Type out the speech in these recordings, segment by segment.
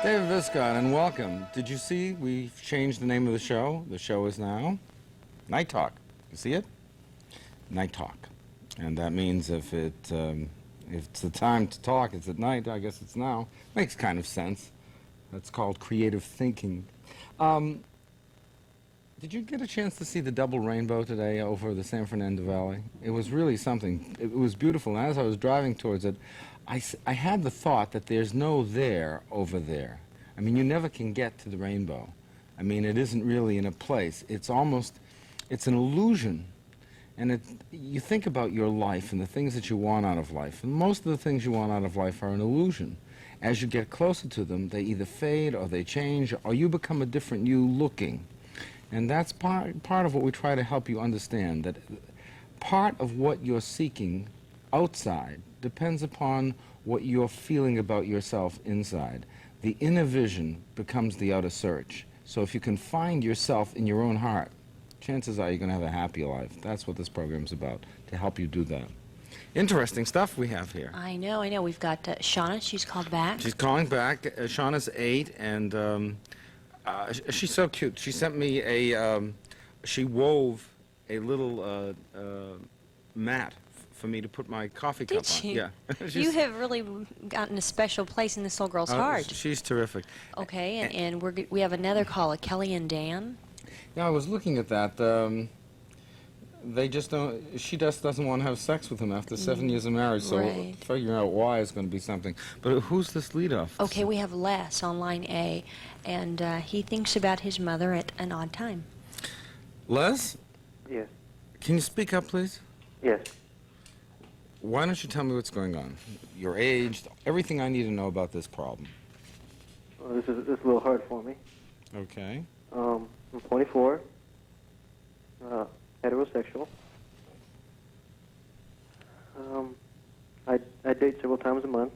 David Viscott, and welcome. Did you see we've changed the name of the show? The show is now Night Talk. You see it? Night Talk. And that means if it's the time to talk, it's at night. I guess it's now. Makes kind of sense. That's called creative thinking. Did you get a chance to see the double rainbow today over the San Fernando Valley? It was really something. It was beautiful. And as I was driving towards it, I had the thought that there's no there over there. I mean, you never can get to the rainbow. I mean, it isn't really in a place. It's almost, it's an illusion. And you think about your life and the things that you want out of life. And most of the things you want out of life are an illusion. As you get closer to them, they either fade or they change, or you become a different you looking. And that's part of what we try to help you understand, that part of what you're seeking outside depends upon what you're feeling about yourself inside. The inner vision becomes the outer search. So if you can find yourself in your own heart, chances are you're going to have a happy life. That's what this program's about, to help you do that. Interesting stuff we have here. I know. We've got Shauna. She's called back. She's calling back. Shauna's 8, and she's so cute. She sent me she wove a little mat for me to put my coffee cup on. Did she? Yeah. You have really gotten a special place in this little girl's heart. She's terrific. Okay, and we have another caller, Kelly and Dan. Yeah, I was looking at that. They just don't. She just doesn't want to have sex with him after 7 years of marriage. So Right. figuring out why is going to be something. But who's this lead off? Okay, we have Les on line A, and he thinks about his mother at an odd time. Les, Yes. can you speak up, please? Yes. Why don't you tell me what's going on? Your age, everything I need to know about this problem. Well, this is a little hard for me. Okay. I'm 24. Heterosexual. I date several times a month,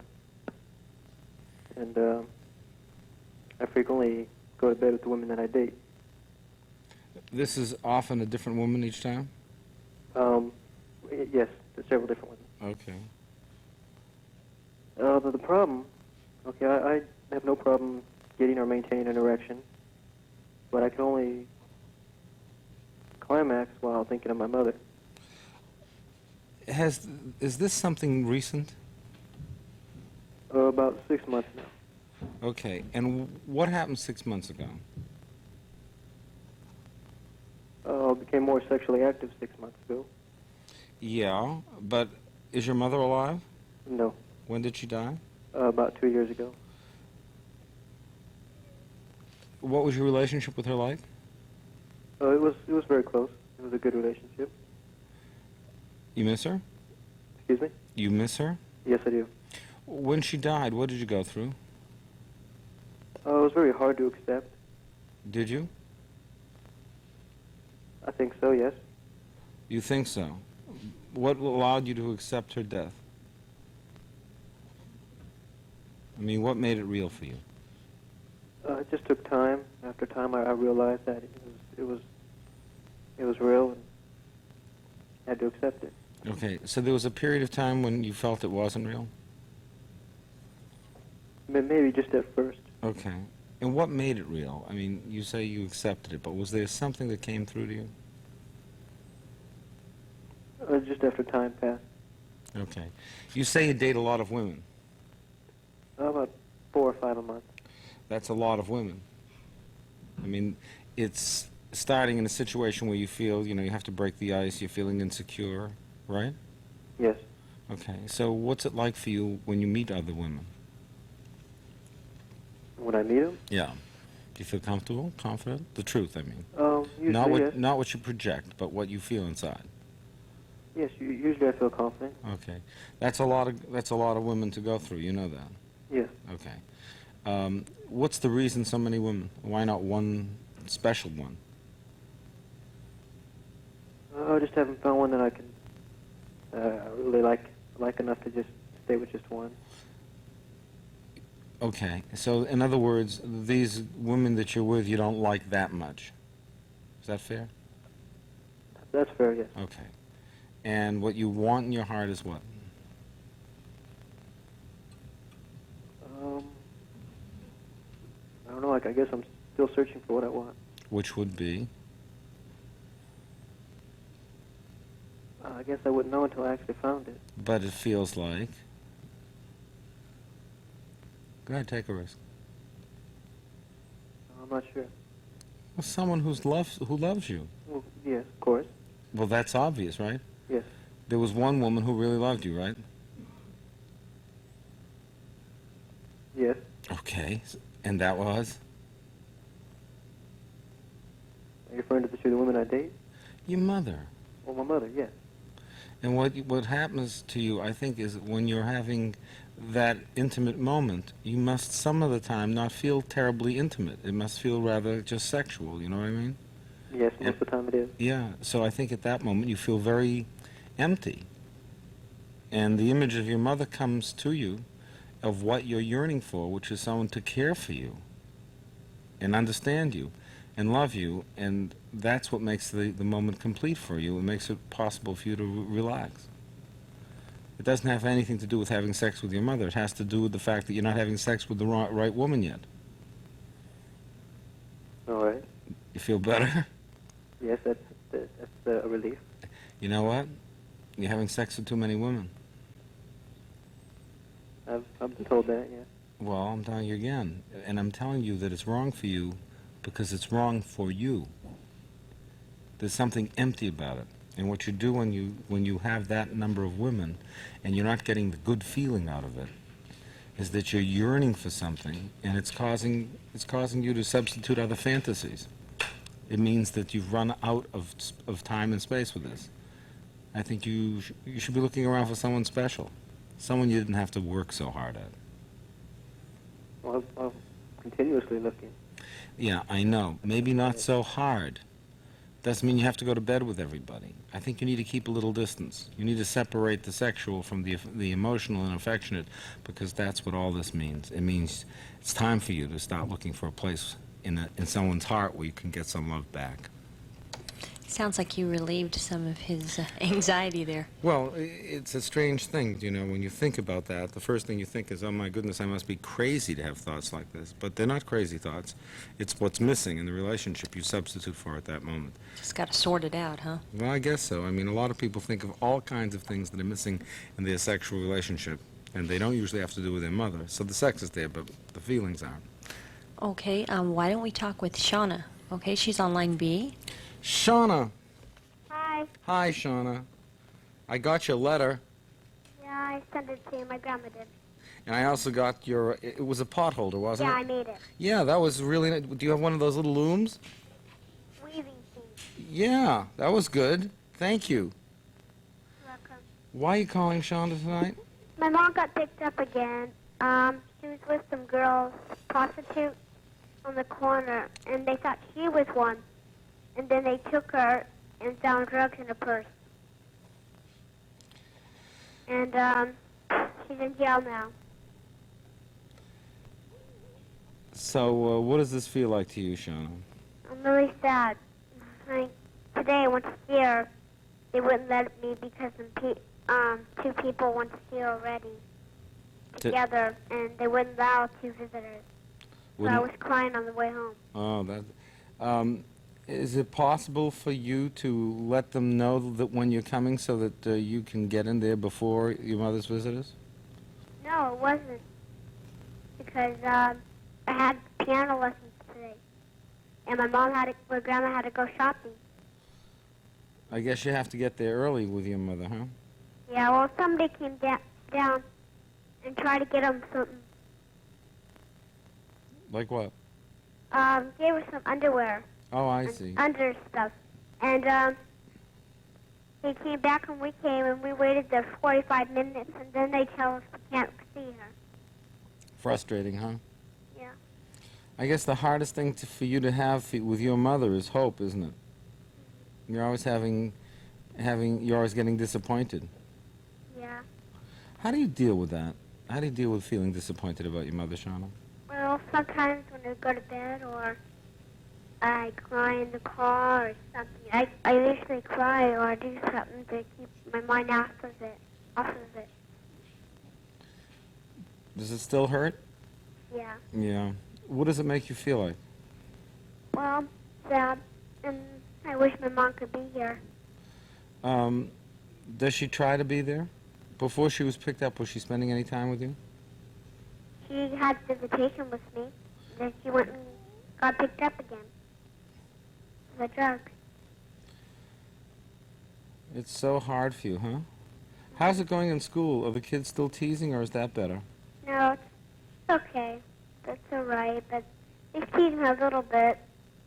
and I frequently go to bed with the women that I date. This is often a different woman each time? Yes, there's several different ones. Okay. But the problem, okay, I have no problem getting or maintaining an erection, but I can only climax while thinking of my mother. Is this something recent? About 6 months now. Okay. And what happened 6 months ago? I became more sexually active 6 months ago. Yeah, but is your mother alive? No, When did she die? about 2 years ago. What was your relationship with her like? It was very close. It was a good relationship. You miss her? Excuse me? You miss her? Yes, I do. When she died, what did you go through? It was very hard to accept. Did you? I think so, yes. You think so? What allowed you to accept her death? I mean, what made it real for you? It just took time. After time, I realized that it was real, and I had to accept it. Okay, so there was a period of time when you felt it wasn't real? Maybe just at first. Okay. And what made it real? I mean, you say you accepted it, but was there something that came through to you? Just after time passed. Okay. You say you date a lot of women. About 4 or 5 a month. That's a lot of women. I mean, it's starting in a situation where you feel, you have to break the ice, you're feeling insecure, right? Yes. Okay. So what's it like for you when you meet other women? When I meet them? Yeah. Do you feel comfortable, confident? The truth, I mean. Usually, yes. Not what you project, but what you feel inside. Yes, usually I feel confident. Okay. That's a lot of women to go through, you know that. Yes. Okay. What's the reason so many women? Why not one special one? I just haven't found one that I can really like enough to just stay with just one. Okay. So, in other words, these women that you're with, you don't like that much. Is that fair? That's fair, yes. Okay. And what you want in your heart is what? don't know. I guess I'm still searching for what I want. Which would be? I guess I wouldn't know until I actually found it. But it feels like... Go ahead, take a risk. I'm not sure. Well, someone who loves you. Well, yes, of course. Well, that's obvious, right? Yes. There was one woman who really loved you, right? Yes. Okay. And that was? Are you referring to the women I date? Your mother. Well, my mother, yes. And what happens to you, I think, is when you're having that intimate moment, you must some of the time not feel terribly intimate. It must feel rather just sexual, you know what I mean? Yes, most of the time it is. Yeah, so I think at that moment you feel very empty. And the image of your mother comes to you of what you're yearning for, which is someone to care for you and understand you and love you, and that's what makes the moment complete for you. It makes it possible for you to relax. It doesn't have anything to do with having sex with your mother. It has to do with the fact that you're not having sex with the right woman yet. All right. You feel better? Yes, that's a relief. You know what? You're having sex with too many women. I've been told that, yeah. Well, I'm telling you again, and I'm telling you that it's wrong for you because it's wrong for you. There's something empty about it. And what you do when you have that number of women and you're not getting the good feeling out of it is that you're yearning for something, and it's causing you to substitute other fantasies. It means that you've run out of time and space with this. I think you should be looking around for someone special, someone you didn't have to work so hard at. Well, I'm continuously looking. Yeah, I know. Maybe not so hard. Doesn't mean you have to go to bed with everybody. I think you need to keep a little distance. You need to separate the sexual from the emotional and affectionate, because that's what all this means. It means it's time for you to start looking for a place in someone's heart where you can get some love back. Sounds like you relieved some of his anxiety there. Well, it's a strange thing, you know, when you think about that, the first thing you think is, oh my goodness, I must be crazy to have thoughts like this. But they're not crazy thoughts. It's what's missing in the relationship you substitute for at that moment. Just got to sort it out, huh? Well, I guess so. I mean, a lot of people think of all kinds of things that are missing in their sexual relationship, and they don't usually have to do with their mother. So the sex is there, but the feelings aren't. Okay, why don't we talk with Shauna? Okay, she's on line B. Shauna. Hi. Hi, Shauna. I got your letter, Yeah, I sent it to you. My grandma did. and I also got your, it was a pot holder, wasn't Yeah, it? I made it. Yeah, that was really nice. Do you have one of those little looms? Weaving thing. Yeah, that was good. Thank you. Welcome. Why are you calling Shauna tonight? My mom got picked up again. She was with some girls, prostitutes, on the corner, and they thought she was one. And then they took her and found drugs in her purse. And she's in jail now. So, what does this feel like to you, Shauna? I'm really sad. Today I went to see her. They wouldn't let me because two people went to see her already together, and they wouldn't allow two visitors. So I was crying on the way home. Oh, that. Is it possible for you to let them know that when you're coming so that you can get in there before your mother's visitors? No, it wasn't. Because I had piano lessons today. And my grandma had to go shopping. I guess you have to get there early with your mother, huh? Yeah, well, somebody came down and tried to get them something. Like what? Gave her some underwear. Oh, I and see. Under stuff. And they came back when we came, and we waited there 45 minutes, and then they tell us we can't see her. Frustrating, huh? Yeah. I guess the hardest thing for you to have with your mother is hope, isn't it? You're always you're always getting disappointed. Yeah. How do you deal with that? How do you deal with feeling disappointed about your mother, Shauna? Well, sometimes when I go to bed or I cry in the car or something, I usually cry or do something to keep my mind off of it. Does it still hurt? Yeah. Yeah. What does it make you feel like? Well, sad, and I wish my mom could be here. Does she try to be there? Before she was picked up, was she spending any time with you? She had visitation with me, and then she went and got picked up again. The drugs. It's so hard for you, huh? How's it going in school? Are the kids still teasing, or is that better? No, it's okay. That's all right, but they tease me a little bit,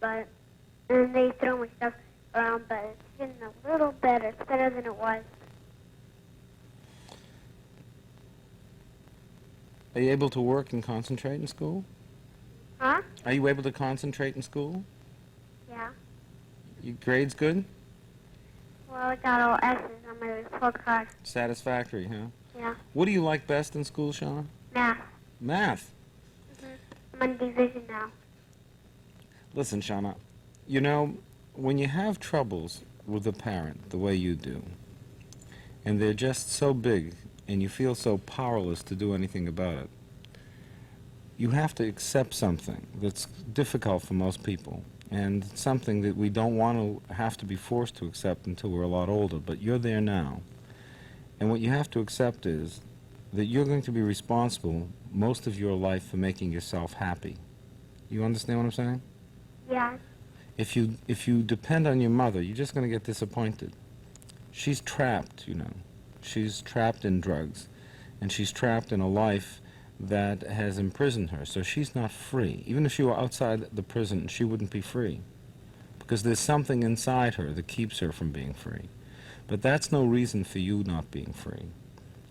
and they throw my stuff around, but it's getting a little better. It's better than it was. Are you able to work and concentrate in school? Huh? Are you able to concentrate in school? Yeah. Your grades good? Well, I got all S's on my report card. Satisfactory, huh? Yeah. What do you like best in school, Shauna? Math. Math. I'm on division now. Listen, Shauna, you know, when you have troubles with a parent the way you do, and they're just so big, and you feel so powerless to do anything about it, you have to accept something that's difficult for most people, and something that we don't want to have to be forced to accept until we're a lot older, but you're there now. And what you have to accept is that you're going to be responsible most of your life for making yourself happy. You understand what I'm saying? Yeah. If you depend on your mother, you're just going to get disappointed. She's trapped, you know. She's trapped in drugs, and she's trapped in a life that has imprisoned her, so she's not free. Even if she were outside the prison, she wouldn't be free, because there's something inside her that keeps her from being free. But that's no reason for you not being free.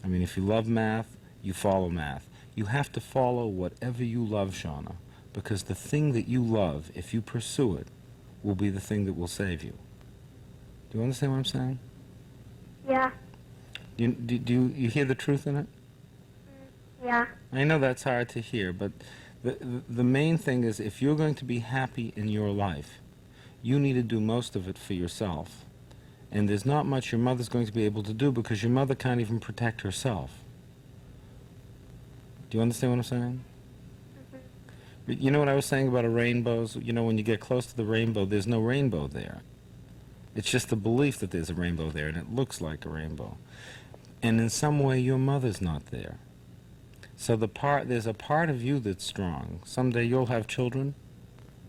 I mean, if you love math, you follow math. You have to follow whatever you love, Shauna, because the thing that you love, if you pursue it, will be the thing that will save you. Do you understand what I'm saying? Yeah. Do you hear the truth in it? Yeah. I know that's hard to hear, but the main thing is, if you're going to be happy in your life, you need to do most of it for yourself. And there's not much your mother's going to be able to do, because your mother can't even protect herself. Do you understand what I'm saying? But you know what I was saying about rainbows? You know, when you get close to the rainbow, there's no rainbow there. It's just the belief that there's a rainbow there, and it looks like a rainbow. And in some way, your mother's not there. So there's a part of you that's strong. Someday you'll have children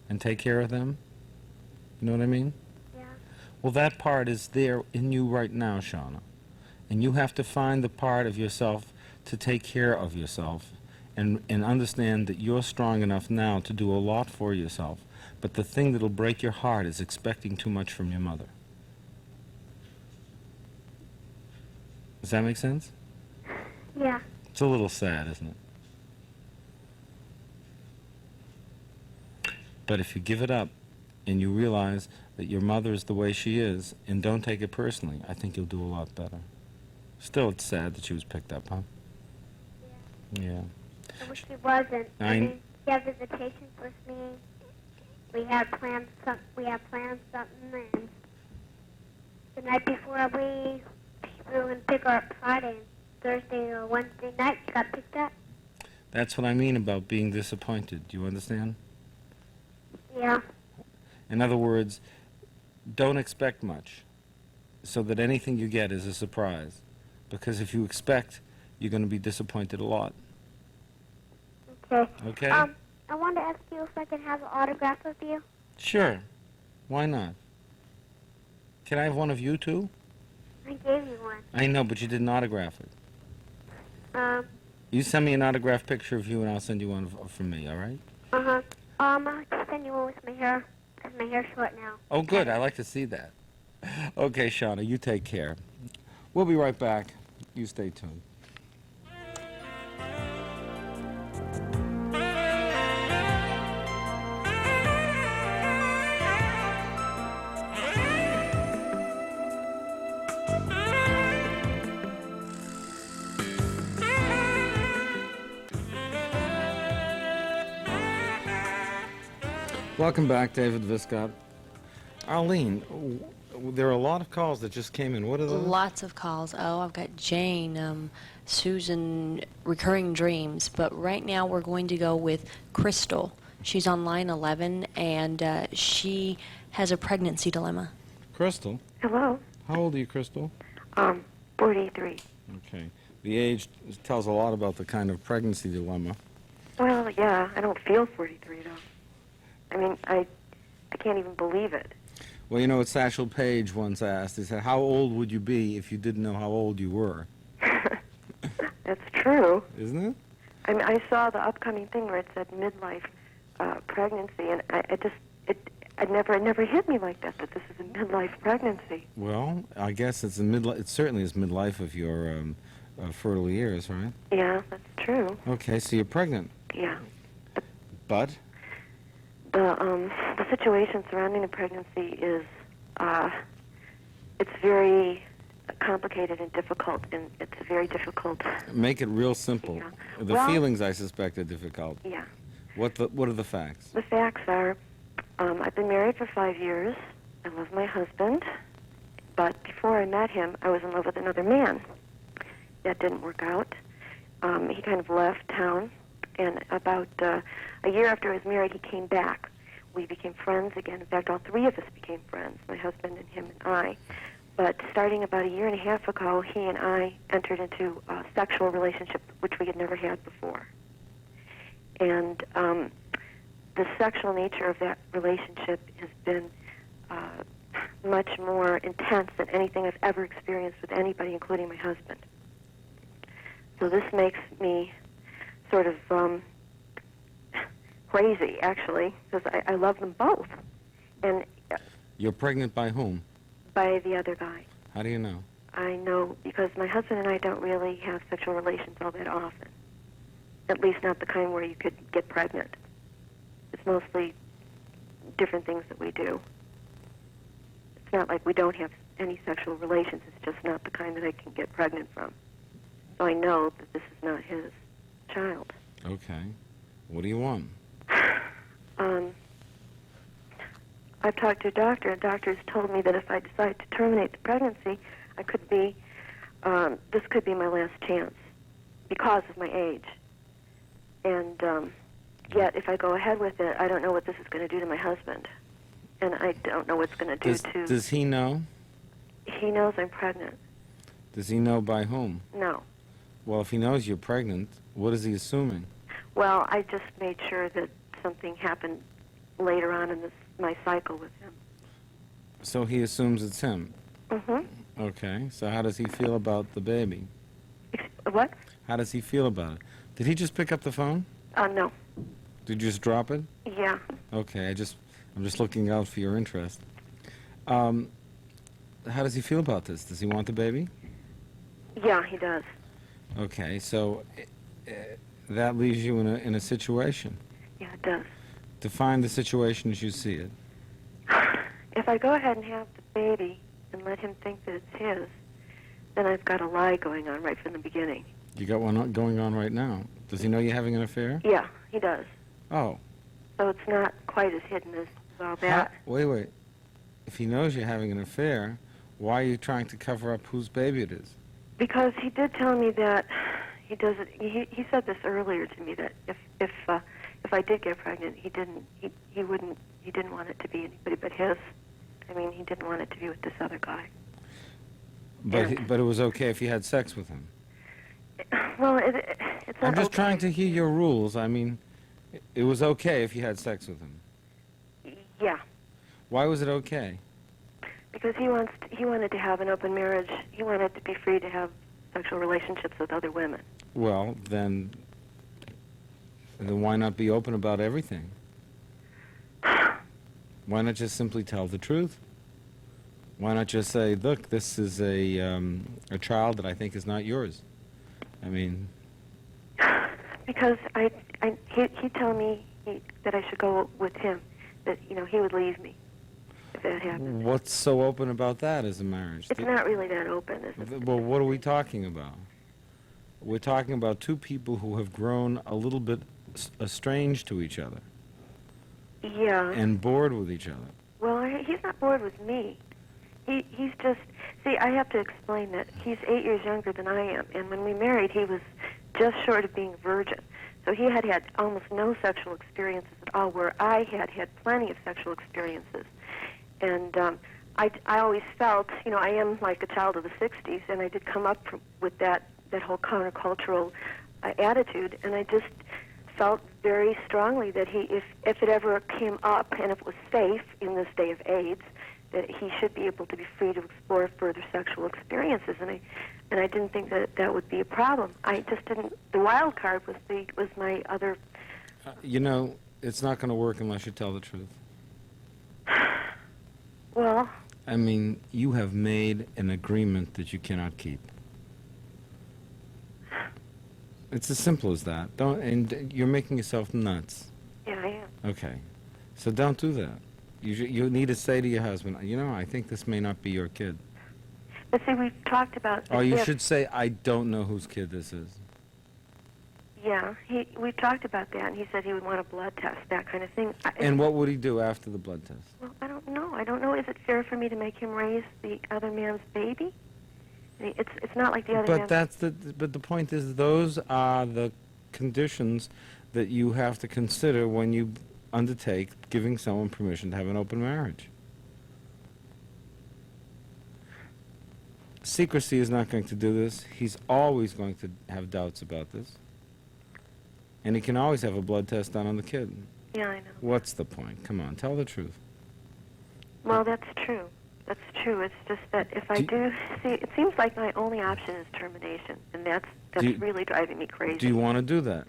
and take care of them. You know what I mean? Yeah. Well, that part is there in you right now, Shauna. And you have to find the part of yourself to take care of yourself and understand that you're strong enough now to do a lot for yourself. But the thing that'll break your heart is expecting too much from your mother. Does that make sense? Yeah. It's a little sad, isn't it? But if you give it up and you realize that your mother is the way she is and don't take it personally, I think you'll do a lot better. Still, it's sad that she was picked up, huh? Yeah. I wish she wasn't. I mean, she had visitations with me. We had plans something, and the night before we were going to pick her up Friday, Thursday or Wednesday night, she got picked up. That's what I mean about being disappointed. Do you understand? Yeah. In other words, don't expect much, so that anything you get is a surprise. Because if you expect, you're going to be disappointed a lot. Okay. Okay? I wanted to ask you if I could have an autograph of you. Sure. Why not? Can I have one of you too? I gave you one. I know, but you didn't autograph it. You send me an autographed picture of you, and I'll send you one from me, all right? Uh-huh. I'll just send you one with my hair, because my hair's short now. Oh, good. I like to see that. Okay, Shauna, you take care. We'll be right back. You stay tuned. Welcome back, David Viscott. Arlene, there are a lot of calls that just came in. What are those? Lots of calls. Oh, I've got Jane, Susan, recurring dreams. But right now we're going to go with Crystal. She's on line 11, and she has a pregnancy dilemma. Crystal, Hello. how old are you, Crystal? 43. Okay. The age tells a lot about the kind of pregnancy dilemma. Well, yeah, I don't feel 43 though. I mean, I can't even believe it. Well, you know what Satchel Paige once asked? He said, how old would you be if you didn't know how old you were? That's true. Isn't it? I mean, I saw the upcoming thing where it said midlife pregnancy, and it never hit me like that this is a midlife pregnancy. Well, I guess it's a midlife. It certainly is midlife of your fertile years, right? Yeah, that's true. Okay, so you're pregnant. Yeah. But? The situation surrounding the pregnancy is, it's very complicated and difficult, and it's very difficult. Make it real simple. Yeah. The Well- feelings, I suspect, are difficult. Yeah. What are the facts? The facts are, I've been married for 5 years. I love my husband, but before I met him, I was in love with another man. That didn't work out. He kind of left town, and about a year after I was married, he came back. We became friends again. In fact, all three of us became friends, my husband and him and I. But starting about a year and a half ago, he and I entered into a sexual relationship, which we had never had before. And the sexual nature of that relationship has been much more intense than anything I've ever experienced with anybody, including my husband. So this makes me sort of crazy, actually, because I love them both. And You're pregnant by whom? by the other guy. How do you know? I know because my husband and I don't really have sexual relations all that often. At least not the kind where you could get pregnant. It's mostly different things that we do. It's not like we don't have any sexual relations. It's just not the kind that I can get pregnant from. So I know that this is not his child. Okay. What do you want? I've talked to a doctor, and doctors told me that if I decide to terminate the pregnancy, I could be, this could be my last chance because of my age. And yet, if I go ahead with it, I don't know what this is going to do to my husband. And I don't know what's going to do to... Does he know? He knows I'm pregnant. Does he know by whom? No. Well, if he knows you're pregnant, what is he assuming? Well, I just made sure that something happened later on in my cycle with him. So he assumes it's him. Mm-hmm. Okay. So how does he feel about the baby? What? How does he feel about it? Did he just pick up the phone? No. Did you just drop it? Yeah. Okay. I'm just looking out for your interest. How does he feel about this? Does he want the baby? Yeah, he does. Okay. So that leaves you in a situation. Yeah, it does. Define the situation as you see it. If I go ahead and have the baby and let him think that it's his, then I've got a lie going on right from the beginning. You got one going on right now. Does he know you're having an affair? Yeah, he does. Oh. So it's not quite as hidden as all that. Wait. If he knows you're having an affair, why are you trying to cover up whose baby it is? Because he did tell me that he does it. He said this earlier to me that if I did get pregnant, he didn't want it to be anybody but his. I mean, he didn't want it to be with this other guy. But it was okay if you had sex with him. Well, it's not. I'm just okay. trying to hear your rules. I mean, it was okay if you had sex with him. Yeah, Why was it okay? because he wanted to have an open marriage. He wanted to be free to have sexual relationships with other women. Well, then why not be open about everything? Why not just simply tell the truth? Why not just say, look, this is a child that I think is not yours? I mean... Because he told me that I should go with him, that, he would leave me if that happened. What's so open about that as a marriage? It's not really that open, is it? Well, what are we talking about? We're talking about two people who have grown a little bit estranged to each other Yeah. and bored with each other. Well, he's not bored with me. He's just... See, I have to explain that he's 8 years younger than I am, and when we married, he was just short of being a virgin. So he had almost no sexual experiences at where I had had plenty of sexual experiences. And I always felt, you know, I am like a child of the 60s, and I did come up with that whole countercultural attitude, and I just felt very strongly that if it ever came up and if it was safe in this day of AIDS, that he should be able to be free to explore further sexual experiences, and I didn't think that would be a problem. I just didn't. The wild card was my other. You know, it's not going to work unless you tell the truth. Well, I mean, you have made an agreement that you cannot keep. It's as simple as that. And you're making yourself nuts. yeah, I am. Okay, so don't do that. You need to say to your husband, you know, I think this may not be your kid. But see, we've talked about. Or you should say, I don't know whose kid this is. Yeah, we talked about that, and he said he would want a blood test, that kind of thing. And what would he do after the blood test? Well, I don't know. I don't know. Is it fair for me to make him raise the other man's baby? I mean, it's not like the other man. But the point is, those are the conditions that you have to consider when you undertake giving someone permission to have an open marriage. Secrecy is not going to do this. He's always going to have doubts about this. And he can always have a blood test done on the kid. Yeah, I know. What's the point? Come on, tell the truth. Well, that's true. That's true. It's just that if I do see, it seems like my only option is termination, and that's really driving me crazy. Do you want to do that?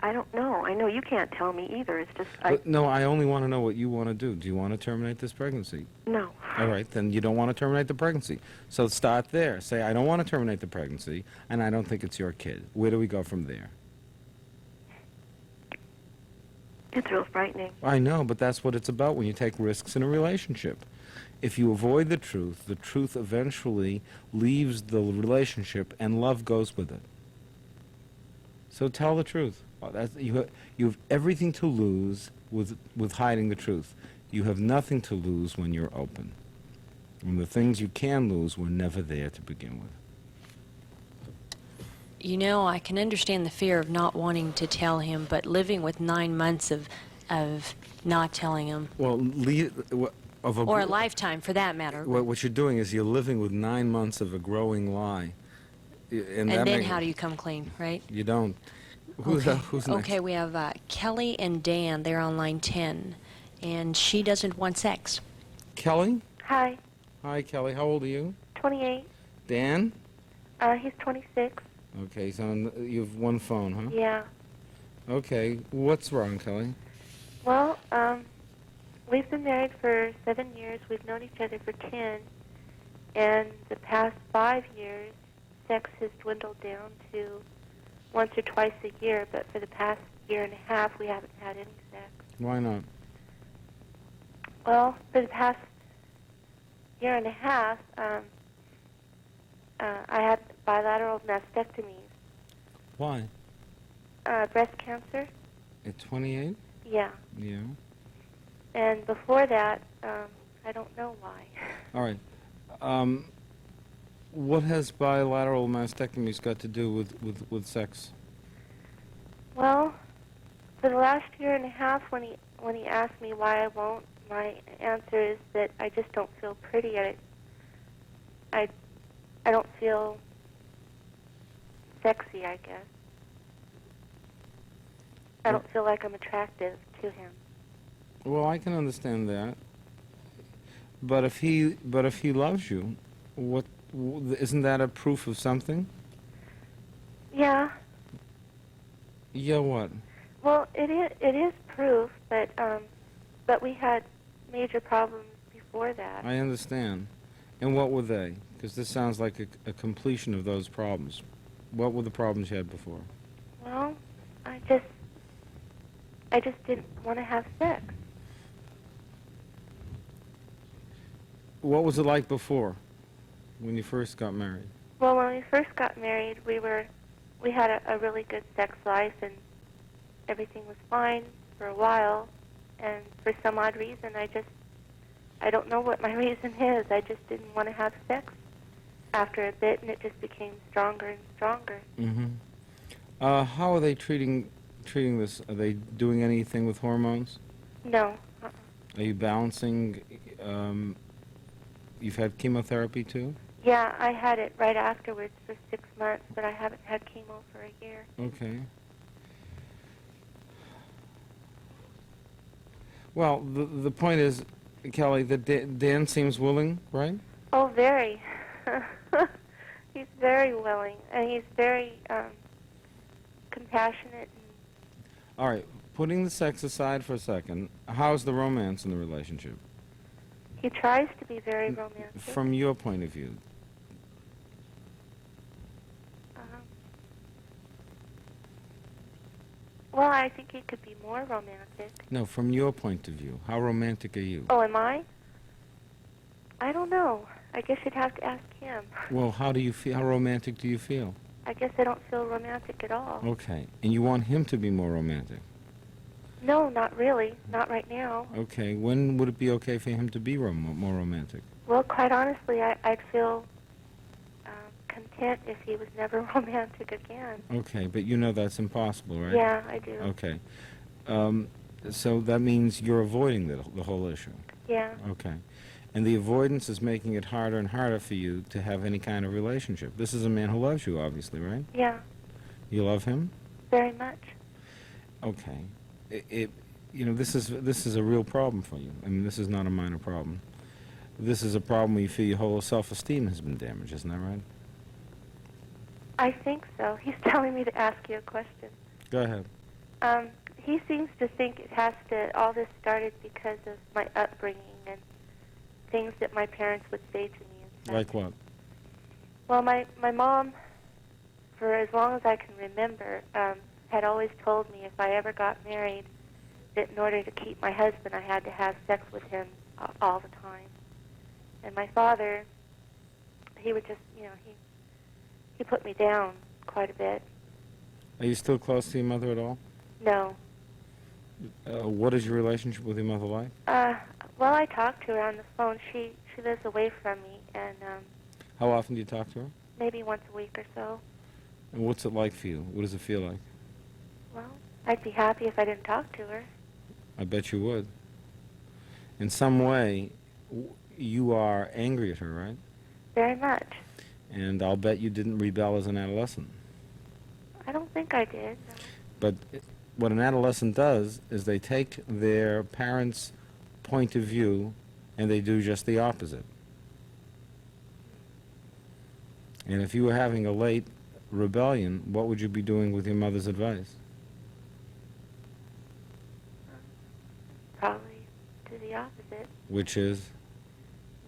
I don't know. I know you can't tell me either. It's just No, I only want to know what you want to do. Do you want to terminate this pregnancy? No. All right, then you don't want to terminate the pregnancy. So start there. Say, I don't want to terminate the pregnancy, and I don't think it's your kid. Where do we go from there? It's real frightening. I know, but that's what it's about when you take risks in a relationship. If you avoid the truth eventually leaves the relationship, and love goes with it. So tell the truth. You have everything to lose with hiding the truth. You have nothing to lose when you're open. And the things you can lose were never there to begin with. You know, I can understand the fear of not wanting to tell him, but living with 9 months of not telling him, Well, or a lifetime for that matter. what you're doing is you're living with 9 months of a growing lie. And then how do you come clean, right? You don't. Who's next? Okay, we have Kelly and Dan. They're on line 10, and she doesn't want sex. Kelly? Hi, Hi, Kelly. How old are you? 28. Dan? He's 26. Okay, so you have one phone, huh? Yeah. Okay, what's wrong, Kelly? Well, we've been married for 7 years. We've known each other for 10. And the past 5 years, sex has dwindled down to once or twice a year. But for the past year and a half, we haven't had any sex. Why not? Well, for the past year and a half, I had bilateral mastectomies. Why? Breast cancer. At 28? Yeah. Yeah. And before that, I don't know why. All right. What has bilateral mastectomies got to do with sex? Well, for the last year and a half, when he asked me why I won't, my answer is that I just don't feel pretty. I don't feel sexy, I guess. I don't feel like I'm attractive to him. Well, I can understand that. But if he loves you, isn't that a proof of something? Yeah. Yeah, what? Well, it is proof, but we had major problems before that. I understand. And what were they? Because this sounds like a completion of those problems. What were the problems you had before? Well, I just didn't want to have sex. What was it like before, when you first got married? Well, when we first got married, we had a really good sex life, and everything was fine for a while. And for some odd reason, I don't know what my reason is. I just didn't want to have sex after a bit, and it just became stronger and stronger. Mm-hmm. How are they treating treating this? Are they doing anything with hormones? No. Are you balancing? You've had chemotherapy too? Yeah, I had it right afterwards for 6 months, but I haven't had chemo for a year. Okay. Well, the point is, Kelly, that Dan seems willing, right? Oh, very. He's very willing, and he's very compassionate. All right, putting the sex aside for a second, how's the romance in the relationship? He tries to be very romantic. From your point of view. Well, I think he could be more romantic. No, from your point of view. How romantic are you? Oh, am I? I don't know. I guess you'd have to ask him. Well, how do you feel? How romantic do you feel? I guess I don't feel romantic at all. Okay. And you want him to be more romantic? No, not really. Not right now. Okay. When would it be okay for him to be more romantic? Well, quite honestly, I'd feel content if he was never romantic again. Okay, but you know that's impossible, right? Yeah, I do. Okay. So that means you're avoiding the whole issue. Yeah. Okay. And the avoidance is making it harder and harder for you to have any kind of relationship. This is a man who loves you, obviously, right? Yeah, You love him? very much. Okay. This is a real problem for you. I mean, this is not a minor problem. This is a problem where you feel your whole self-esteem has been damaged, isn't that right? I think so. He's telling me to ask you a question. Go ahead. He seems to think all this started because of my upbringing and things that my parents would say to me and stuff. Like what? Well, my mom, for as long as I can remember, had always told me if I ever got married, that in order to keep my husband, I had to have sex with him all the time. And my father, he would just, he put me down quite a bit. Are you still close to your mother at all? No. What is your relationship with your mother like? Well, I talk to her on the phone. She lives away from me, and How often do you talk to her? maybe once a week or so. And what's it like for you? What does it feel like? Well, I'd be happy if I didn't talk to her. I bet you would. In some way, you are angry at her, right? Very much. And I'll bet you didn't rebel as an adolescent. I don't think I did. But what an adolescent does is they take their parents' point of view and they do just the opposite. And if you were having a late rebellion, what would you be doing with your mother's advice? Probably do the opposite. Which is?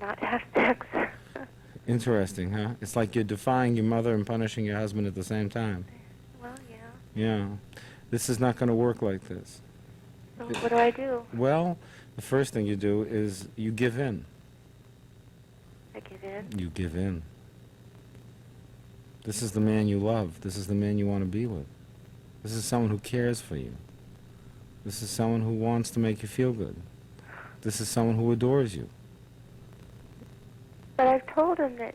Not have sex. Interesting, huh? It's like you're defying your mother and punishing your husband at the same time. Well, yeah. Yeah. This is not going to work like this. So what do I do? Well, the first thing you do is you give in. I give in. You give in. This is the man you love. This is the man you want to be with. This is someone who cares for you. This is someone who wants to make you feel good. This is someone who adores you. But I've told him that,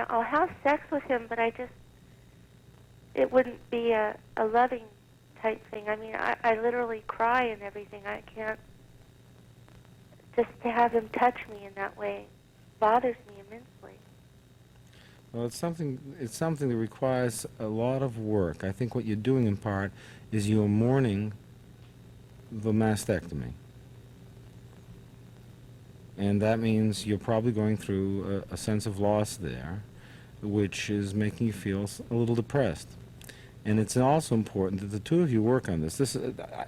I'll have sex with him, but it wouldn't be a loving type thing. I literally cry and everything. I can't, just to have him touch me in that way bothers me immensely. Well, it's something that requires a lot of work. I think what you're doing in part is you're mourning the mastectomy. And that means you're probably going through a sense of loss there, which is making you feel a little depressed. And it's also important that the two of you work on this.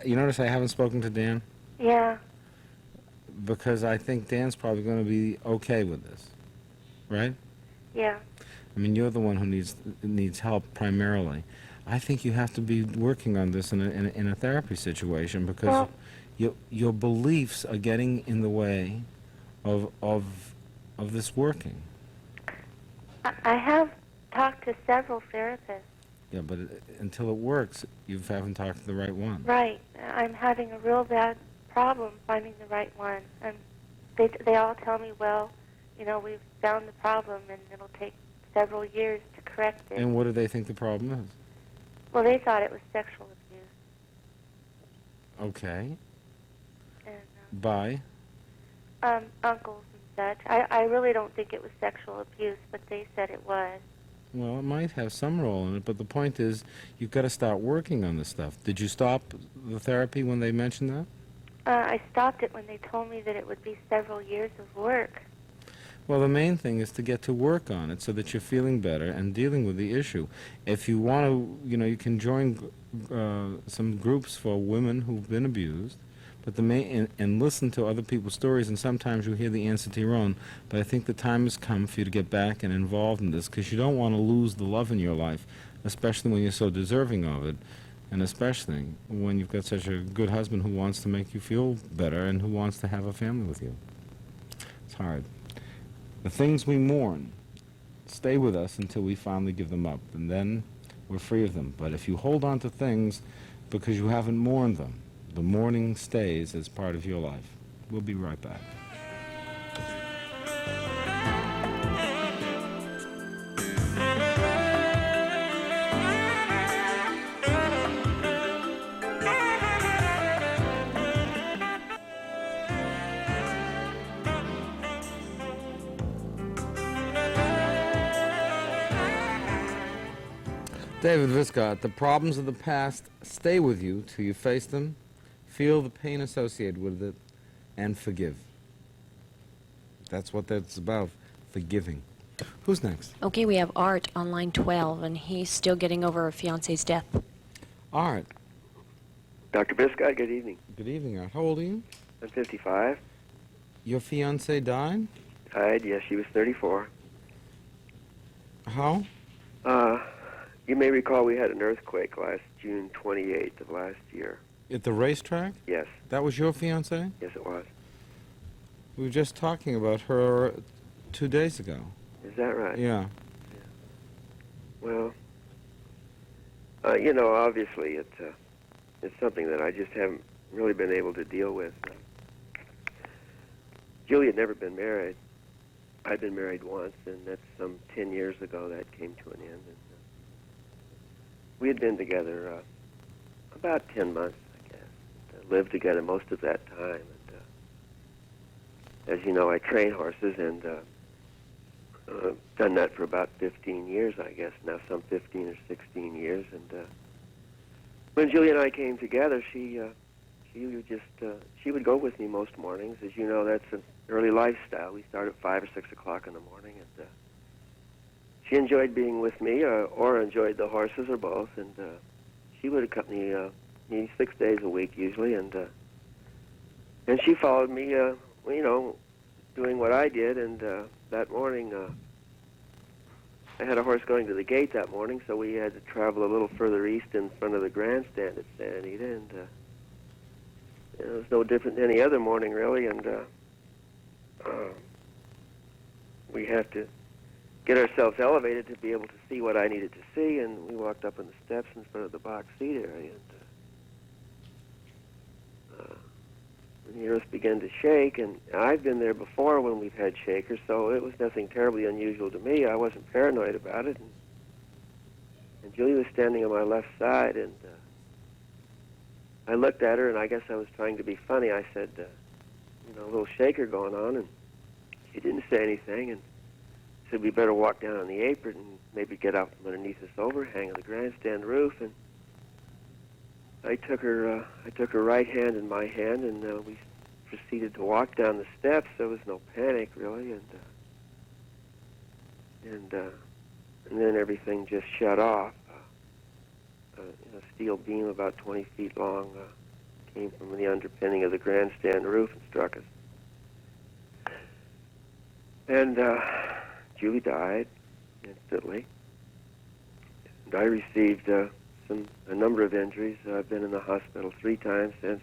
You notice I haven't spoken to Dan? Yeah. Because I think Dan's probably going to be okay with this, right? Yeah. I mean, you're the one who needs help primarily. I think you have to be working on this in a therapy situation because your beliefs are getting in the way of this working. I have talked to several therapists. Yeah, but until it works, you haven't talked to the right one. Right. I'm having a real bad problem finding the right one. And they all tell me, well, we've found the problem and it'll take several years to correct it. And what do they think the problem is? Well, they thought it was sexual abuse. Okay. and By? uncles and such. I really don't think it was sexual abuse, but they said it was. Well, it might have some role in it, but the point is, you've got to start working on this stuff. Did you stop the therapy when they mentioned that? I stopped it when they told me that it would be several years of work. Well, the main thing is to get to work on it so that you're feeling better and dealing with the issue. If you want to, you can join some groups for women who've been abused, but the main and listen to other people's stories, and sometimes you hear the answer to your own. But I think the time has come for you to get back and involved in this, because you don't want to lose the love in your life, especially when you're so deserving of it, and especially when you've got such a good husband who wants to make you feel better and who wants to have a family with you. It's hard. The things we mourn stay with us until we finally give them up, and then we're free of them. But if you hold on to things because you haven't mourned them, the mourning stays as part of your life. We'll be right back. David Viscott, the problems of the past stay with you till you face them, feel the pain associated with it, and forgive. That's what that's about, forgiving. Who's next? Okay, we have Art on line 12, and he's still getting over a fiance's death. Art. Dr. Viscott, good evening. Good evening, Art. How old are you? I'm 55. Your fiancée died? Died, yes, she was 34. How? You may recall we had an earthquake last June 28th of last year. At the racetrack? Yes, That was your fiancée? yes it was. We were just talking about her 2 days ago. Is that right? Yeah. Well, obviously it's something that I just haven't really been able to deal with. Julie had never been married. I'd been married once, and that's some 10 years ago that came to an end. And, we had been together about 10 months, I guess. Lived together most of that time. And, as you know, I train horses, and done that for about 15 years, I guess, now some 15 or 16 years. And when Julie and I came together, she would go with me most mornings. As you know, that's an early lifestyle. We start at 5 or 6 o'clock in the morning, and she enjoyed being with me, or enjoyed the horses, or both. And she would accompany me 6 days a week usually, and she followed me, doing what I did. And that morning, I had a horse going to the gate that morning, so we had to travel a little further east in front of the grandstand at Santa Anita, and it was no different than any other morning, really. And we had to get ourselves elevated to be able to see what I needed to see, and we walked up on the steps in front of the box seat area, and the earth began to shake. And I've been there before when we've had shakers, so it was nothing terribly unusual to me. I wasn't paranoid about it, and Julie was standing on my left side, and I looked at her, and I guess I was trying to be funny. I said, a little shaker going on, and she didn't say anything, and said we better walk down on the apron and maybe get out from underneath this overhang of the grandstand roof. And I took her right hand in my hand, and we proceeded to walk down the steps. There was no panic really, and then everything just shut off. A steel beam about 20 feet long came from the underpinning of the grandstand roof and struck us. And Julie died instantly, and I received a number of injuries. I've been in the hospital 3 times since.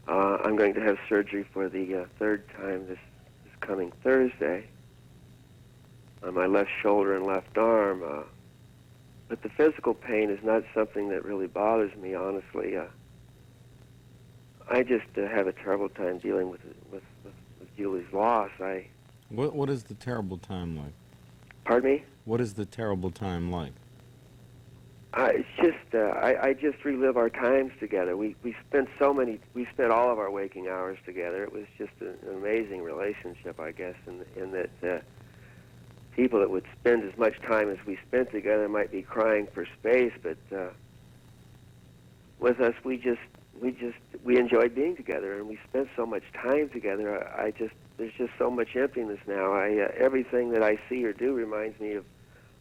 I'm going to have surgery for the 3rd time this coming Thursday on my left shoulder and left arm. But the physical pain is not something that really bothers me, honestly. I just have a terrible time dealing with Julie's loss. What is the terrible time like? Pardon me? What is the terrible time like? It's just I just relive our times together. We spent all of our waking hours together. It was just an amazing relationship, I guess, in that people that would spend as much time as we spent together might be crying for space, but with us, we enjoyed being together, and we spent so much time together. There's just so much emptiness now. Everything that I see or do reminds me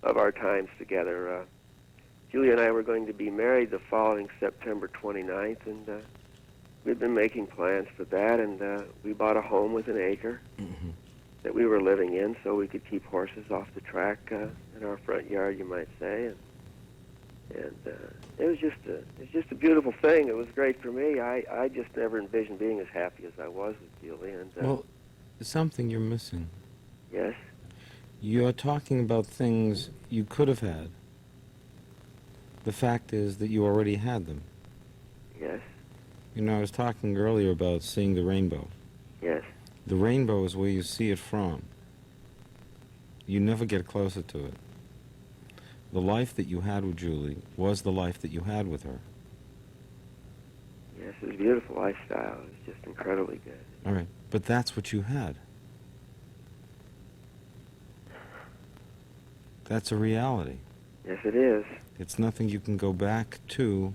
of our times together. Julie and I were going to be married the following September 29th, and we've been making plans for that, and we bought a home with an acre that we were living in so we could keep horses off the track in our front yard, you might say. And it was just a beautiful thing. It was great for me. I just never envisioned being as happy as I was with Julie. And Well, there's something you're missing. yes, You're talking about things you could have had. The fact is that you already had them. yes, You know, I was talking earlier about seeing the rainbow. yes. The rainbow is where you see it from. You never get closer to it. The life that you had with Julie was the life that you had with her. Yes, it was a beautiful lifestyle. It was just incredibly good. All right, but that's what you had. That's a reality. Yes, it is. It's nothing you can go back to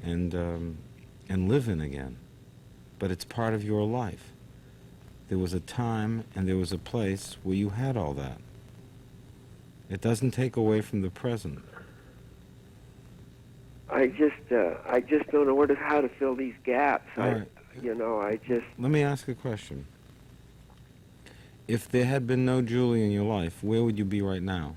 and live in again. But it's part of your life. There was a time and there was a place where you had all that. It doesn't take away from the present. I just don't know how to fill these gaps. All right. Let me ask a question. If there had been no Julie in your life, where would you be right now?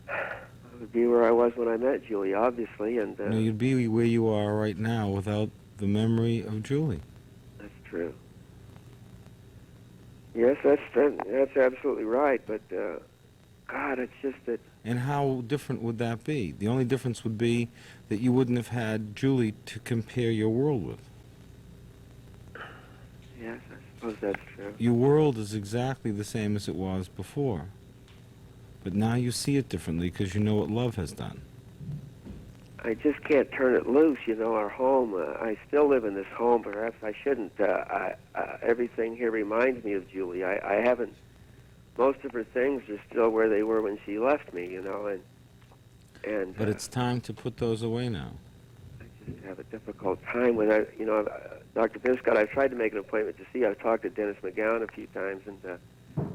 I would be where I was when I met Julie, obviously, and No, you'd be where you are right now without the memory of Julie. that's true. Yes, that's absolutely right. But God, it's just that. And how different would that be? The only difference would be that you wouldn't have had Julie to compare your world with. Yes, I suppose that's true. Your world is exactly the same as it was before. But now you see it differently because you know what love has done. I just can't turn it loose, our home. I still live in this home. Perhaps I shouldn't. Everything here reminds me of Julie. I haven't. Most of her things are still where they were when she left me, and. But it's time to put those away now. I just have a difficult time with that. Dr. Viscott, I've tried to make an appointment to see. I've talked to Dennis McGowan a few times, and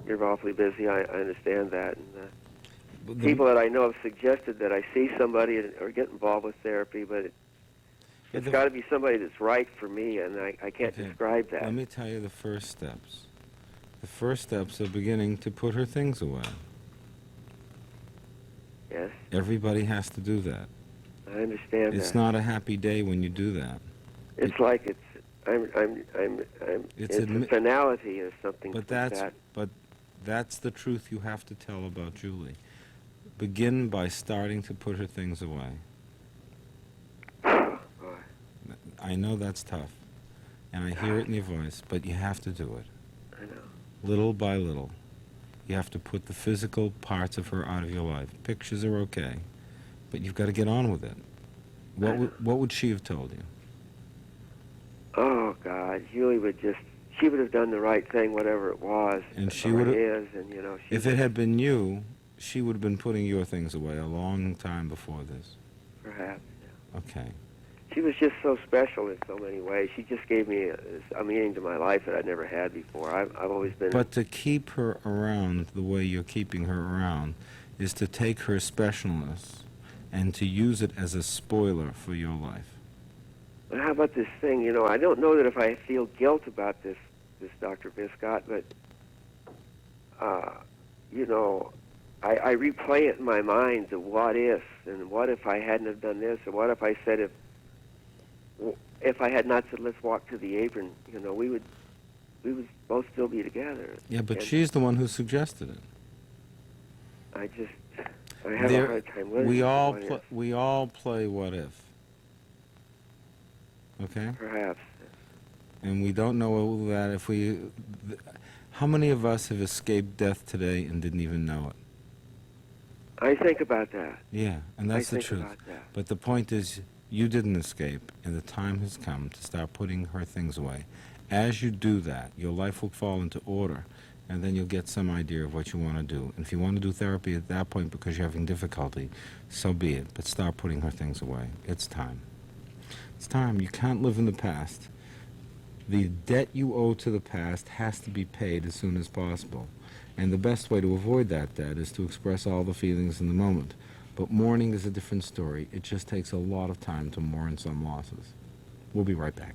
you're awfully busy. I understand that. And people that I know have suggested that I see somebody or get involved with therapy, but it's got to be somebody that's right for me, and I can't describe that. Let me tell you the first steps. The first steps are beginning to put her things away. Yes, Everybody has to do that. I understand It's that. not a happy day when you do that. It's like it's a finality or something. But like that's the truth you have to tell about Julie. Begin by starting to put her things away. that. I know that's tough, and I hear it in your voice, but you have to do it. I know. Little by little. You have to put the physical parts of her out of your life. Pictures are okay, but you've got to get on with it. What would she have told you? Oh God, Julie she would have done the right thing, whatever it was. And she would have. Is, and If it had been you, she would have been putting your things away a long time before this. Perhaps. Yeah. Okay. She was just so special in so many ways. She just gave me a meaning to my life that I'd never had before. I've always been. But to keep her around the way you're keeping her around is to take her specialness and to use it as a spoiler for your life. But how about this thing? I don't know that if I feel guilt about this Dr. Viscott, but I replay it in my mind, the what ifs, and what if I hadn't have done this, or what if I said if I had not said let's walk to the apron, we would both still be together. Yeah, but And she's the one who suggested it. I have a hard time living. We all play what if. Okay? Perhaps. And we don't know that if we... How many of us have escaped death today and didn't even know it? I think about that. Yeah, and that's I the think truth. about that. But the point is, you didn't escape, and the time has come to start putting her things away. As you do that, your life will fall into order, and then you'll get some idea of what you want to do. And if you want to do therapy at that point because you're having difficulty, so be it. But start putting her things away. It's time. It's time. You can't live in the past. The debt you owe to the past has to be paid as soon as possible. And the best way to avoid that debt is to express all the feelings in the moment. But mourning is a different story. It just takes a lot of time to mourn some losses. We'll be right back.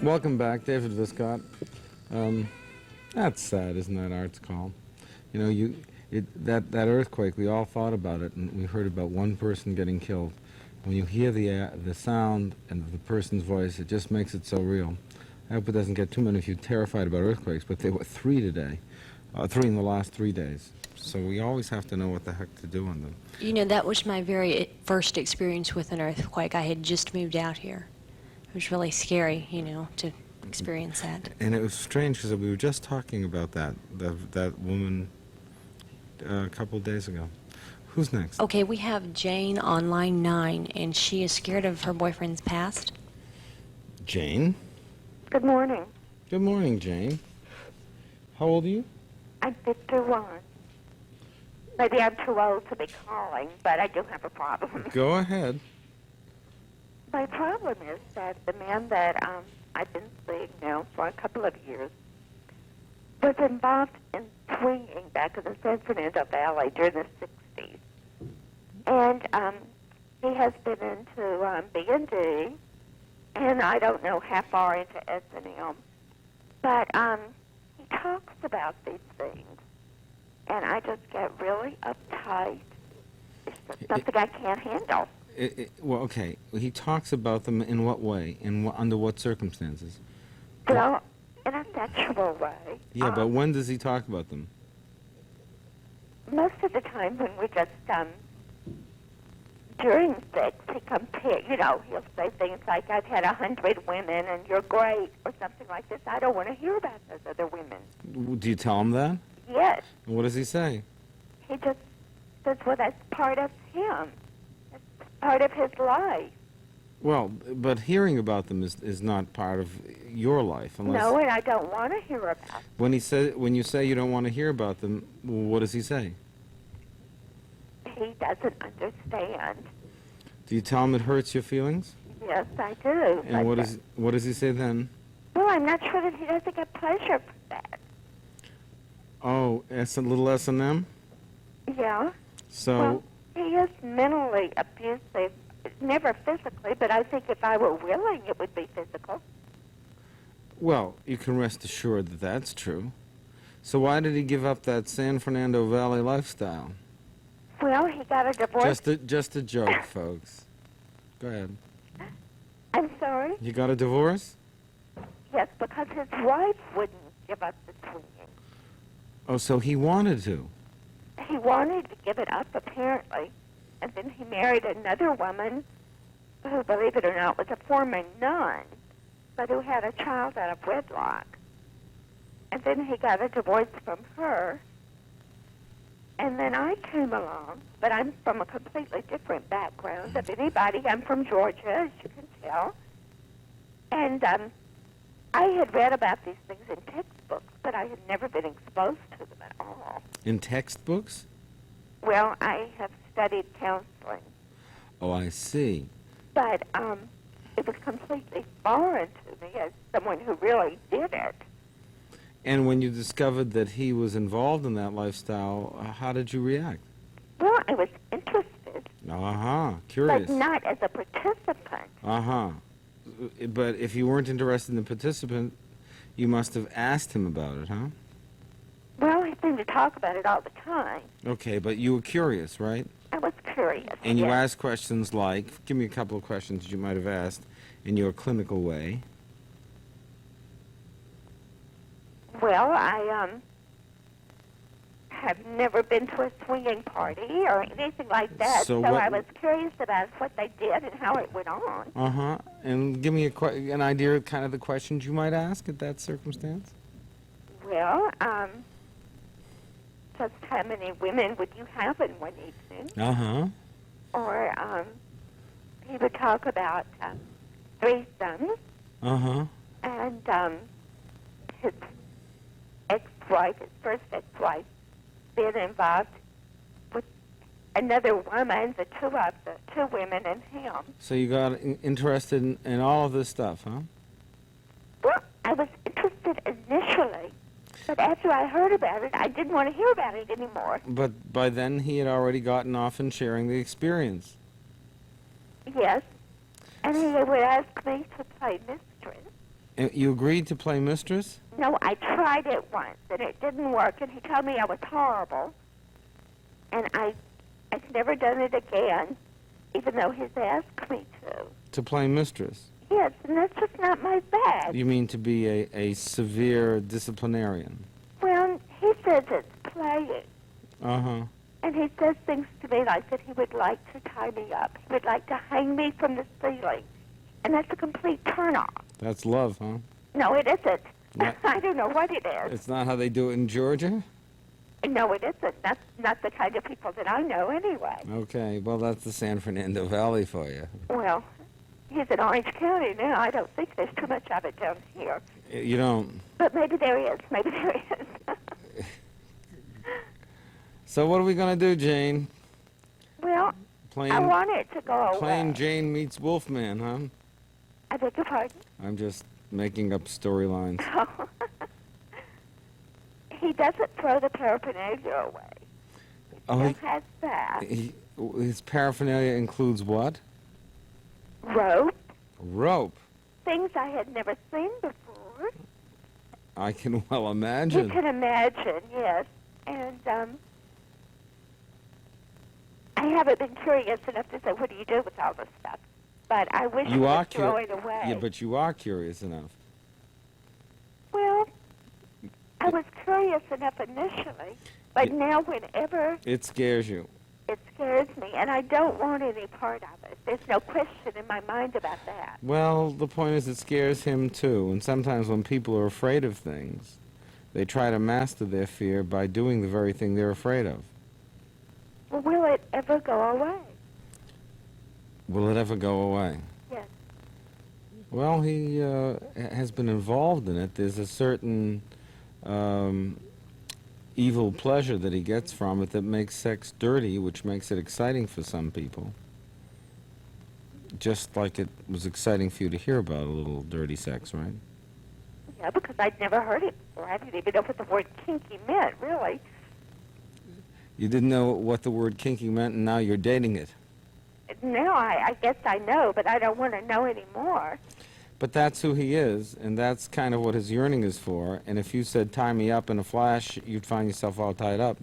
Welcome back, David Viscott. That's sad, isn't that art's call? You know, that earthquake, we all thought about it, and we heard about one person getting killed. When you hear the sound and the person's voice, it just makes it so real. I hope it doesn't get too many of you terrified about earthquakes, but there were 3 today, 3 in the last 3 days. So we always have to know what the heck to do on them. You know, that was my very first experience with an earthquake. I had just moved out here. It was really scary, you know, to experience that. And it was strange because we were just talking about that woman a couple days ago. Who's next? Okay, we have Jane on line 9, and she is scared of her boyfriend's past. Jane? Good morning. Good morning, Jane. How old are you? I'm 51. Maybe I'm too old to be calling, but I do have a problem. Go ahead. My problem is that the man that I've been seeing now for a couple of years was involved in swinging back in the San Fernando Valley during the 60s. And he has been into B&D, and I don't know how far into S&M. But he talks about these things, and I just get really uptight. It's just something I can't handle. Well, okay. He talks about them in what way? Under what circumstances? Well, in a sexual way. Yeah, but when does he talk about them? Most of the time when we just, during sex, he compare, you know, he'll say things like, I've had 100 women and you're great, or something like this. I don't want to hear about those other women. Do you tell him that? Yes. And what does he say? He just says, well, that's part of him. That's part of his life. Well, but hearing about them is not part of your life. Unless No, and I don't want to hear about them. When you say you don't want to hear about them, what does he say? He doesn't understand. Do you tell him it hurts your feelings? Yes, I do. And what does he say then? Well, I'm not sure that he doesn't get pleasure from that. Oh, it's a little S&M? Yeah. So, Well, he is mentally abusive. Never physically, but I think if I were willing, it would be physical. well, you can rest assured that that's true. So why did he give up that San Fernando Valley lifestyle? Well, he got a divorce. Just a joke, folks. Go ahead. I'm sorry? You got a divorce? Yes, because his wife wouldn't give up the swinging. Oh, so he wanted to. He wanted to give it up, apparently. And then he married another woman who, believe it or not, was a former nun, but who had a child out of wedlock. And then he got a divorce from her. And then I came along, but I'm from a completely different background of anybody. I'm from Georgia, as you can tell. And I had read about these things in textbooks, but I had never been exposed to them at all. In textbooks? Well, I have studied counseling, Oh, I see. but it was completely foreign to me as someone who really did it. And when you discovered that he was involved in that lifestyle, how did you react? Well, I was interested, Uh-huh. Curious. but not as a participant. Uh-huh. But if you weren't interested in the participant, you must have asked him about it, huh? Well, he seemed to talk about it all the time. Okay, but you were curious, right? I was curious. And you yes. asked questions like, give me a couple of questions you might have asked. in your clinical way? Well, I have never been to a swinging party or anything like that, So so what- I was curious about what they did and how it went on. Uh-huh. And give me an idea of kind of the questions you might ask at that circumstance. Well, just how many women would you have in one evening? Uh-huh. Or he would talk about threesomes Uh-huh. and his ex-wife, his first ex-wife, being involved with another woman, the two women and him. So you got interested in all of this stuff, huh? Well, I was interested initially, but after I heard about it, I didn't want to hear about it anymore. But by then he had already gotten off and sharing the experience. Yes, and he would ask me to play mistress. And you agreed to play mistress? No, I tried it once, and it didn't work, and he told me I was horrible. And I've never done it again, even though he's asked me to. To play mistress? Yes, and that's just not my bag. You mean to be a severe disciplinarian? Well, he says it's playing. Uh-huh. And he says things to me like that he would like to tie me up. He would like to hang me from the ceiling. And that's a complete turn-off. That's love, huh? No, it isn't. Yeah. I don't know what it is. It's not how they do it in Georgia? No, it isn't. That's not the kind of people that I know anyway. Okay, well, that's the San Fernando Valley for you. Well, he's in Orange County now. I don't think there's too much of it down here. You don't. But maybe there is. Maybe there is. So what are we going to do, Jane? Well, Plain, I want it to go away. plain Jane meets Wolfman, huh? I beg your pardon? I'm just making up storylines. He doesn't throw the paraphernalia away. Oh, He has that. his paraphernalia includes what? Rope, Rope. things I had never seen before. I can well You imagine. can imagine, yes. And I haven't been curious enough to say, what do you do with all this stuff? But I wish You I are would throw it away. Yeah, but you are curious enough. Well, I was curious enough initially, but now whenever It scares you. it scares me, and I don't want any part of it. There's no question in my mind about that. Well, the point is it scares him too, and sometimes when people are afraid of things, they try to master their fear by doing the very thing they're afraid of. Well, will it ever go away? Will it ever go away? Yes. Well, he has been involved in it. There's a certain evil pleasure that he gets from it that makes sex dirty, which makes it exciting for some people. Just like it was exciting for you to hear about a little dirty sex, right? Yeah, because I'd never heard it before. I didn't even know what the word kinky meant, really. You didn't know what the word kinky meant, and now you're dating it. Now I guess I know, but I don't want to know anymore. But that's who he is, and that's kind of what his yearning is for. And if you said, tie me up in a flash, you'd find yourself all tied up.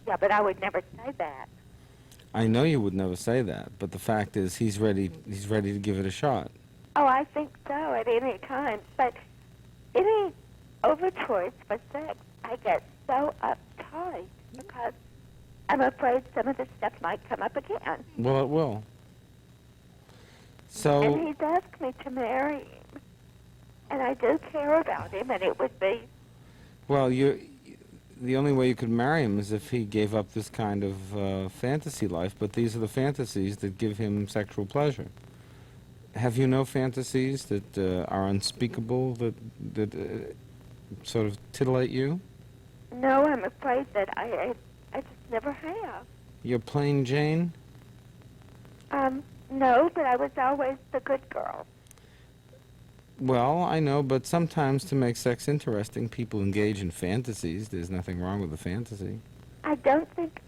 Yeah, but I would never say that. I know you would never say that, but the fact is he's ready to give it a shot. Oh, I think so at any time. But any overtures for sex, I get so uptight because I'm afraid some of the stuff might come up again. Well, it will. So, And he's asked me to marry him. And I do care about him, and it would be, well, the only way you could marry him is if he gave up this kind of fantasy life, but these are the fantasies that give him sexual pleasure. Have you no fantasies that are unspeakable, that sort of titillate you? no, I'm afraid that I just never have. You're plain Jane? No, but I was always the good girl. Well, I know, but sometimes to make sex interesting, people engage in fantasies. There's nothing wrong with a fantasy. I don't think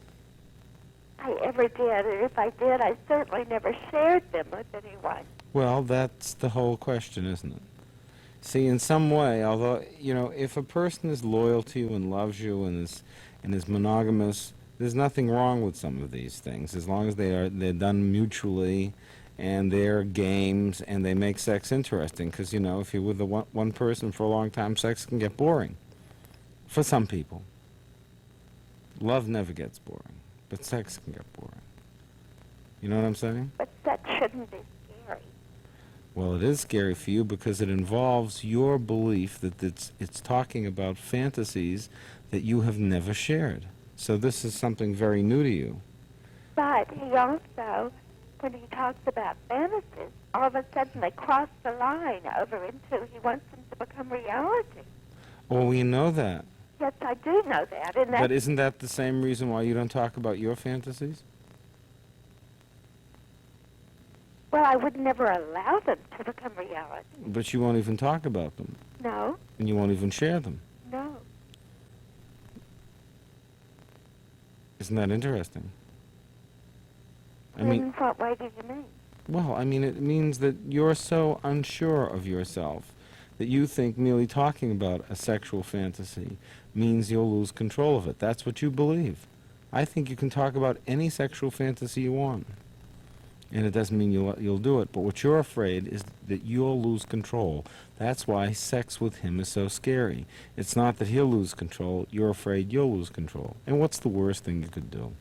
I ever did, and if I did, I certainly never shared them with anyone. Well, that's the whole question, isn't it? See, in some way, although, you know, if a person is loyal to you and loves you and is monogamous, there's nothing wrong with some of these things, as long as they're done mutually and their games, and they make sex interesting. Because, you know, if you're with the one person for a long time, sex can get boring. For some people. Love never gets boring, but sex can get boring. You know what I'm saying? But sex shouldn't be scary. Well, it is scary for you because it involves your belief that it's talking about fantasies that you have never shared. So this is something very new to you. But he also, when he talks about fantasies, all of a sudden they cross the line over into he wants them to become reality. Well, we know that. Yes, I do know that. And But that's, isn't that the same reason why you don't talk about your fantasies? well, I would never allow them to become reality. But you won't even talk about them, No, and you won't even share them. no. Isn't that interesting? I In mean, what way do you mean? well, I mean, it means that you're so unsure of yourself that you think merely talking about a sexual fantasy means you'll lose control of it. That's what you believe. I think you can talk about any sexual fantasy you want, and it doesn't mean you'll do it. But what you're afraid is that you'll lose control. That's why sex with him is so scary. It's not that he'll lose control. You're afraid you'll lose control. And what's the worst thing you could do?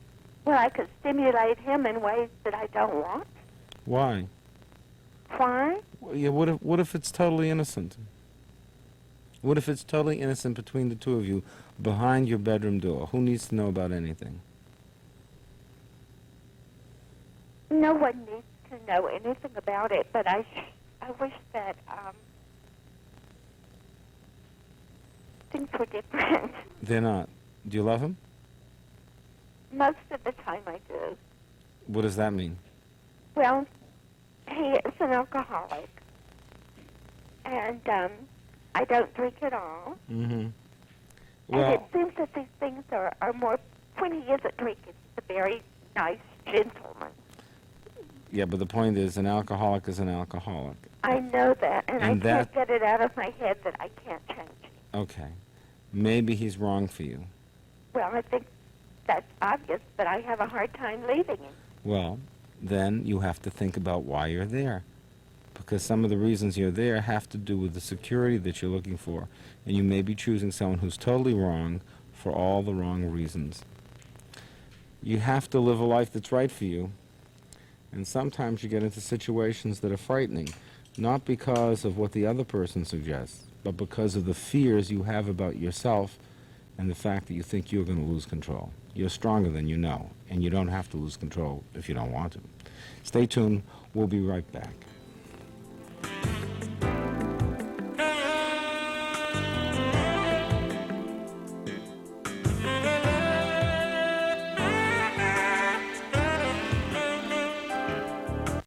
Well, I could stimulate him in ways that I don't want. Why? Why? Well, yeah, what if it's totally innocent? What if it's totally innocent between the two of you behind your bedroom door? Who needs to know about anything? No one needs to know anything about it, but I wish that things were different. They're not. Do you love him? Most of the time I do. What does that mean? Well, he is an alcoholic, and I don't drink at all. Mm-hmm. And it Well, seems that these things are more, when he isn't drinking, he's a very nice gentleman. yeah, but the point is, an alcoholic is an alcoholic. I know that, and I And can't that- get it out of my head that I can't change it. Okay. Maybe he's wrong for you. Well, I think that's obvious, but I have a hard time leaving him. Well, then you have to think about why you're there. Because some of the reasons you're there have to do with the security that you're looking for. And you may be choosing someone who's totally wrong for all the wrong reasons. You have to live a life that's right for you. And sometimes you get into situations that are frightening, not because of what the other person suggests, but because of the fears you have about yourself and the fact that you think you're going to lose control. You're stronger than you know, and you don't have to lose control if you don't want to. Stay tuned. We'll be right back.